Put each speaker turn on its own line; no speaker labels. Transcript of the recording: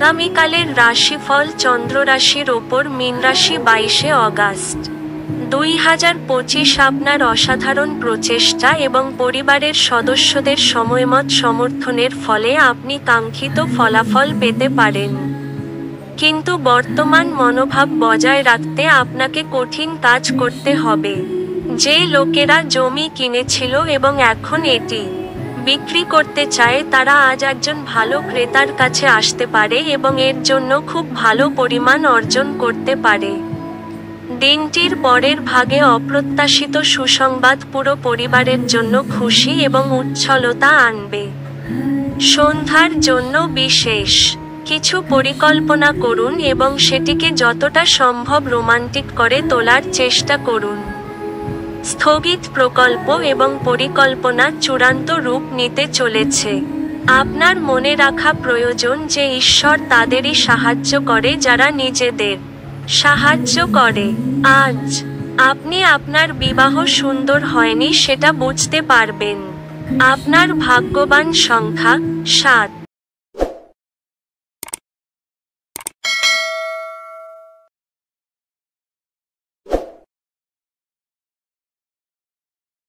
আগামীকালের রাশিফল চন্দ্র রাশির ওপর মীন রাশি 22শে অগাস্ট 2025। আপনার অসাধারণ প্রচেষ্টা এবং পরিবারের সদস্যদের সময়মত সমর্থনের ফলে আপনি কাঙ্ক্ষিত ফলাফল পেতে পারেন, কিন্তু বর্তমান মনোভাব বজায় রাখতে আপনাকে কঠিন কাজ করতে হবে। যে লোকেরা জমি কিনেছিল এবং এখন এটি বিক্রি করতে চায় তারা আজ একজন ভালো ক্রেতার কাছে আসতে পারে এবং এর জন্য খুব ভালো পরিমাণ অর্জন করতে পারে। দিনটির পরের ভাগে অপ্রত্যাশিত সুসংবাদ পুরো পরিবারের জন্য খুশি এবং উচ্ছলতা আনবে। সন্ধ্যার জন্য বিশেষ কিছু পরিকল্পনা করুন এবং সেটিকে যতটা সম্ভব রোমান্টিক করে তোলার চেষ্টা করুন। স্থগিত প্রকল্প এবং পরিকল্পনা চূড়ান্ত রূপ নিতে চলেছে। আপনার মনে রাখা প্রয়োজন যে ঈশ্বর তাদেরই সাহায্য করে যারা নিজেদের সাহায্য করে। আজ আপনি আপনার বিবাহ সুন্দর হয়নি সেটা বুঝতে পারবেন। আপনার ভাগ্যবান সংখ্যা 7।